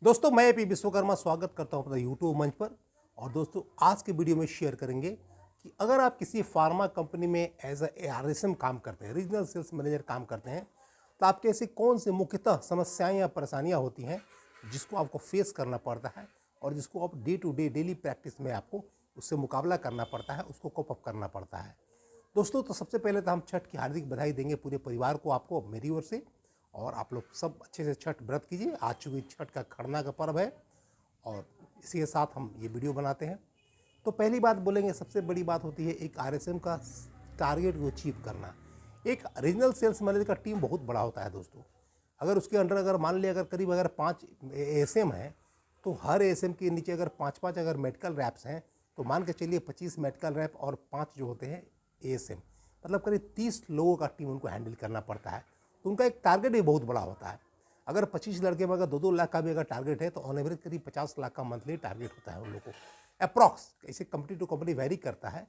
दोस्तों मैं पी विश्वकर्मा स्वागत करता हूं अपने यूट्यूब मंच पर। और दोस्तों आज के वीडियो में शेयर करेंगे कि अगर आप किसी फार्मा कंपनी में एज ए आरएसएम काम करते हैं, रीजनल सेल्स मैनेजर काम करते हैं, तो आपके ऐसी कौन सी मुख्यतः समस्याएं या परेशानियां होती हैं जिसको आपको फेस करना पड़ता है और जिसको आप day to day daily practice में आपको उससे मुकाबला करना पड़ता है, उसको कोप अप करना पड़ता है। दोस्तों तो सबसे पहले तो हम छठ की हार्दिक बधाई देंगे पूरे परिवार को, आपको मेरी ओर से। और आप लोग सब अच्छे से छठ व्रत कीजिए। आज चूँकि छठ का खरना का पर्व है और इसी के साथ हम ये वीडियो बनाते हैं। तो पहली बात बोलेंगे, सबसे बड़ी बात होती है एक आरएसएम का टारगेट को अचीव करना। एक रीजनल सेल्स मैनेजर का टीम बहुत बड़ा होता है दोस्तों। अगर उसके अंडर अगर मान लिया अगर करीब अगर 5 एएसएम हैं, तो हर एएसएम के नीचे अगर 5-5 अगर मेडिकल रैप्स हैं, तो मान के चलिए 25 मेडिकल रैप और 5 जो होते हैं एएसएम, मतलब करीब 30 लोगों का टीम उनको हैंडल करना पड़ता है। तो उनका एक टारगेट भी बहुत बड़ा होता है। अगर 25 लड़के में अगर 2-2 लाख का भी अगर टारगेट है, तो ऑन एवरेज करीब 50 लाख का मंथली टारगेट होता है उन लोगों को अप्रॉक्स। ऐसे कंपनी टू कंपनी वेरी करता है।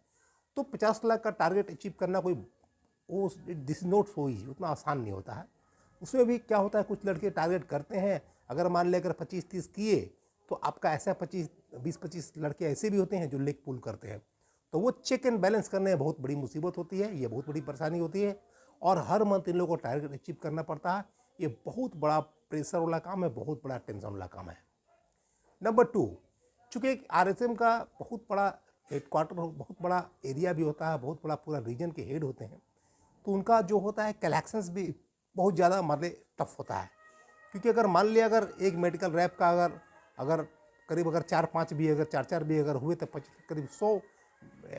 तो 50 लाख का टारगेट अचीव करना कोई वो this is not so easy, उतना आसान नहीं होता है। उसमें भी क्या होता है, कुछ लड़के टारगेट करते हैं, अगर मान लें अगर 25-30 किए, तो आपका ऐसा 20-25 लड़के ऐसे भी होते हैं जो लेग पुल करते हैं। तो वो चेक एंड बैलेंस करने में बहुत बड़ी मुसीबत होती है, ये बहुत बड़ी परेशानी होती है। और हर मंथ इन लोगों को टारगेट अचीव करना पड़ता है। ये बहुत बड़ा प्रेशर वाला काम है, बहुत बड़ा टेंशन वाला काम है। नंबर 2, चूँकि एक आरएसएम का बहुत बड़ा हेडक्वार्टर, बहुत बड़ा एरिया भी होता है, बहुत बड़ा पूरा रीजन के हेड होते हैं, तो उनका जो होता है कलेक्शंस भी बहुत ज़्यादा मतलब टफ होता है। क्योंकि अगर मान लिया अगर एक मेडिकल रैप का अगर अगर करीब अगर 4-5 भी अगर 4-4 भी अगर हुए, तो करीब 100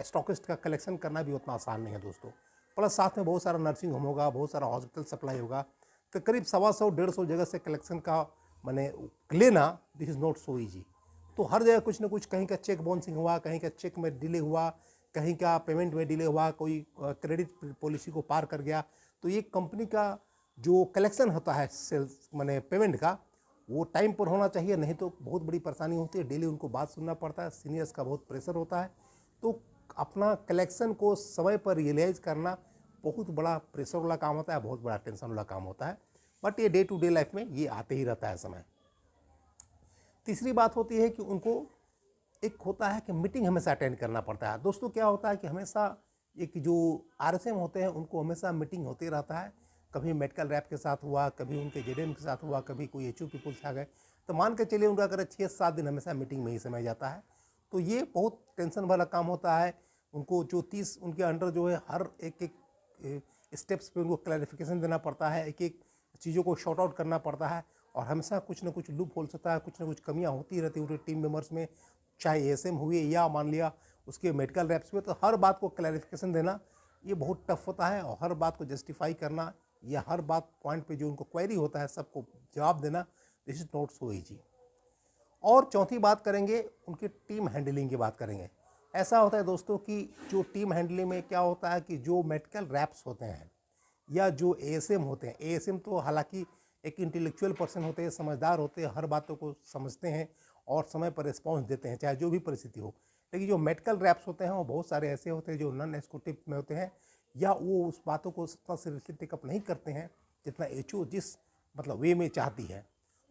स्टॉकिस्ट का कलेक्शन करना भी उतना आसान नहीं है दोस्तों। प्लस साथ में बहुत सारा नर्सिंग होम होगा, बहुत सारा हॉस्पिटल सप्लाई होगा, तो करीब 125-150 जगह से कलेक्शन का मैंने लेना, this is not so easy. तो हर जगह कुछ ना कुछ, कहीं का चेक बाउंसिंग हुआ, कहीं का चेक में डिले हुआ, कहीं का पेमेंट में डिले हुआ, कोई क्रेडिट पॉलिसी को पार कर गया, तो ये कंपनी का जो कलेक्शन होता है सेल्स मैंने पेमेंट का, वो टाइम पर होना चाहिए, नहीं तो बहुत बड़ी परेशानी होती है। डेली उनको बात सुनना पड़ता है, सीनियर्स का बहुत प्रेशर होता है। तो अपना कलेक्शन को समय पर रियलाइज़ करना बहुत बड़ा प्रेशर वाला काम होता है, बहुत बड़ा टेंशन वाला काम होता है। बट ये डे टू डे लाइफ में ये आते ही रहता है समय। तीसरी बात होती है कि उनको एक होता है कि मीटिंग हमेशा अटेंड करना पड़ता है। दोस्तों क्या होता है कि हमेशा एक जो आरएसएम होते हैं उनको हमेशा मीटिंग होते रहता है। कभी मेडिकल रैप के साथ हुआ, कभी उनके जेडीएम के साथ हुआ, कभी कोई एचओ पीपल से आ गए, तो मान के चलिए उनका अगर 6-7 दिन हमेशा मीटिंग में ही समय जाता है। तो ये बहुत टेंशन वाला काम होता है। उनको जो 30 उनके अंडर जो है, हर एक एक स्टेप्स पे उनको क्लैरिफिकेशन देना पड़ता है, एक एक चीज़ों को शॉर्ट आउट करना पड़ता है। और हमेशा कुछ ना कुछ लूप होल्स होता है, कुछ ना कुछ कमियां होती रहती है उनके टीम मेंबर्स में, चाहे एएसएम हुए या मान लिया उसके मेडिकल रैप्स में। तो हर बात को क्लैरिफिकेशन देना ये बहुत टफ होता है, और हर बात को जस्टिफाई करना या हर बात पॉइंट पे जो उनको क्वेरी होता है सबको जवाब देना, this is not so easy. और चौथी बात करेंगे, उनकी टीम हैंडलिंग की बात करेंगे। ऐसा होता है दोस्तों कि जो टीम हैंडलिंग में क्या होता है कि जो मेडिकल रैप्स होते हैं या जो एएसएम होते हैं, एएसएम तो हालांकि एक इंटेलेक्चुअल पर्सन होते हैं, समझदार होते हैं, हर बातों को समझते हैं और समय पर रिस्पॉन्स देते हैं चाहे जो भी परिस्थिति हो। लेकिन जो मेडिकल रैप्स होते हैं वो बहुत सारे ऐसे होते हैं जो नॉन एग्जीक्यूटिव में होते हैं, या वो उस बातों को उतना सीरियसली टेकअप नहीं करते हैं जितना एचओ जिस मतलब वे में चाहती है।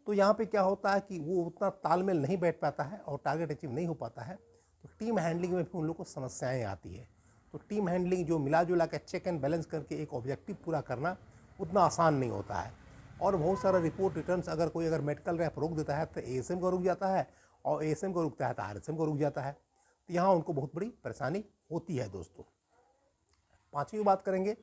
तो यहाँ पे क्या होता है कि वो उतना तालमेल नहीं बैठ पाता है और टारगेट अचीव नहीं हो पाता है। तो टीम हैंडलिंग में भी उन लोग को समस्याएं आती है। तो टीम हैंडलिंग जो मिला जुला के चेक एंड बैलेंस करके एक ऑब्जेक्टिव पूरा करना उतना आसान नहीं होता है। और बहुत सारा रिपोर्ट रिटर्न्स अगर कोई अगर मेडिकल रैप रोक देता है तो एएसएम को रुक जाता है, और एएसएम को रुकता है तो आरएसएम को रुक जाता है। तो यहाँ उनको बहुत बड़ी परेशानी होती है दोस्तों। पाँचवीं बात करेंगे,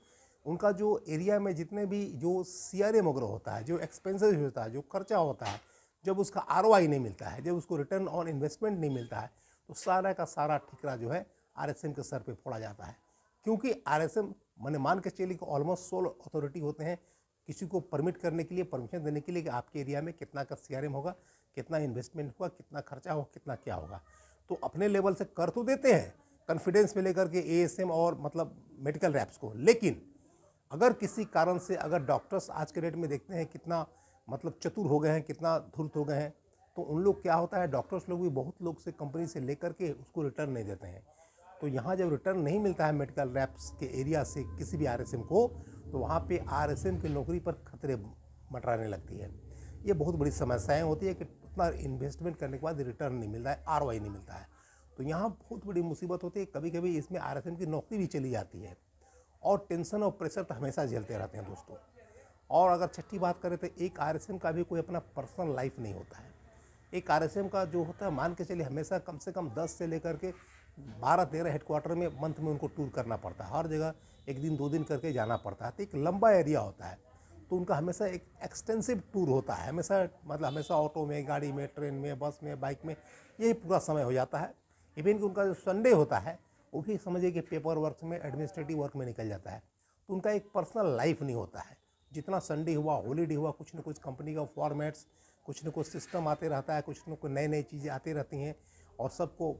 उनका जो एरिया में जितने भी जो सीआरएम वगैरह होता है, जो एक्सपेंसेस होता है, जो खर्चा होता है, जब उसका आरओआई नहीं मिलता है, जब उसको रिटर्न ऑन इन्वेस्टमेंट नहीं मिलता है, तो सारा का सारा ठिकरा जो है आरएसएम के सर पे फोड़ा जाता है। क्योंकि आरएसएम मैंने मान के चलिए कि ऑलमोस्ट 16 अथॉरिटी होते हैं किसी को परमिट करने के लिए, परमिशन देने के लिए कि आपके एरिया में कितना का सीआरएम होगा, कितना इन्वेस्टमेंट होगा, कितना खर्चा होगा, कितना क्या होगा। तो अपने लेवल से कर तो देते हैं कॉन्फिडेंस में लेकर के एएसएम और मतलब मेडिकल रैप्स को, लेकिन अगर किसी कारण से अगर डॉक्टर्स आज के डेट में देखते हैं कितना मतलब चतुर हो गए हैं, कितना धूर्त हो गए हैं, तो उन लोग क्या होता है, डॉक्टर्स लोग भी बहुत लोग से कंपनी से लेकर के उसको रिटर्न नहीं देते हैं। तो यहाँ जब रिटर्न नहीं मिलता है मेडिकल रैप्स के एरिया से किसी भी आरएसएम को, तो वहाँ पे आरएसएम की नौकरी पर खतरे मंडराने लगती है। ये बहुत बड़ी समस्याएं होती है कि उतना इन्वेस्टमेंट करने के बाद रिटर्न नहीं मिल रहा है, आरओआई नहीं मिलता है। तो यहाँ बहुत बड़ी मुसीबत होती है। कभी कभी इसमें आरएसएम की नौकरी भी चली जाती है और टेंशन और प्रेशर तो हमेशा झेलते रहते हैं दोस्तों। और अगर छठी बात करें तो एक आरएसएम का भी कोई अपना पर्सनल लाइफ नहीं होता है। एक आरएसएम का जो होता है, मान के चलिए हमेशा कम से कम 10 से लेकर के 12-13 हेडक्वार्टर में मंथ में उनको टूर करना पड़ता है, हर जगह 1 दिन 2 दिन करके जाना पड़ता है। तो एक लंबा एरिया होता है, तो उनका हमेशा एक एक्सटेंसिव टूर होता है, हमेशा मतलब हमेशा ऑटो में, गाड़ी में, ट्रेन में, बस में, बाइक में, यही पूरा समय हो जाता है। इवन कि उनका जो संडे होता है वो भी समझिए कि पेपर वर्क में, एडमिनिस्ट्रेटिव वर्क में निकल जाता है। तो उनका एक पर्सनल लाइफ नहीं होता है। जितना संडे हुआ, हॉलीडे हुआ, कुछ न कुछ कंपनी का फॉर्मेट्स, कुछ न कुछ सिस्टम आते रहता है, कुछ न कुछ नई नई चीज़ें आती रहती हैं और सबको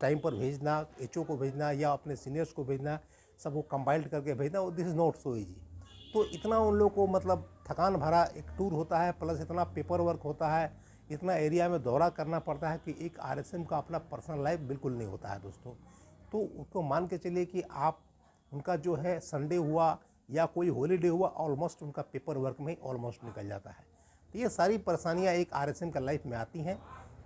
टाइम पर भेजना, एचओ को भेजना या अपने सीनियर्स को भेजना, सबको कंपाइल्ड करके भेजना, this is not so easy. तो इतना उन लोग को मतलब थकान भरा एक टूर होता है, प्लस इतना पेपर वर्क होता है, इतना एरिया में दौरा करना पड़ता है कि एक आरएसएम का अपना पर्सनल लाइफ बिल्कुल नहीं होता है दोस्तों। तो उसको मान के चलिए कि आप उनका जो है संडे हुआ या कोई हॉलीडे हुआ, ऑलमोस्ट उनका पेपर वर्क में ऑलमोस्ट निकल जाता है। तो ये सारी परेशानियाँ एक आरएसएम का लाइफ में आती हैं।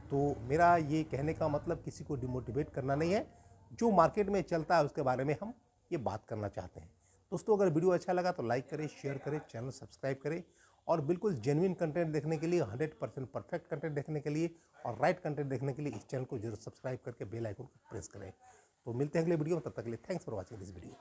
तो मेरा ये कहने का मतलब किसी को डिमोटिवेट करना नहीं है, जो मार्केट में चलता है उसके बारे में हम ये बात करना चाहते हैं। दोस्तों अगर वीडियो अच्छा लगा तो लाइक करें, शेयर करें, चैनल सब्सक्राइब करें और बिल्कुल जेन्युइन कंटेंट देखने के लिए, 100% परफेक्ट कंटेंट देखने के लिए और राइट कंटेंट देखने के लिए इस चैनल को जरूर सब्सक्राइब करके बेल आइकन को प्रेस करें। तो मिलते हैं अगले वीडियो में, तब तक के लिए thanks for watching this video.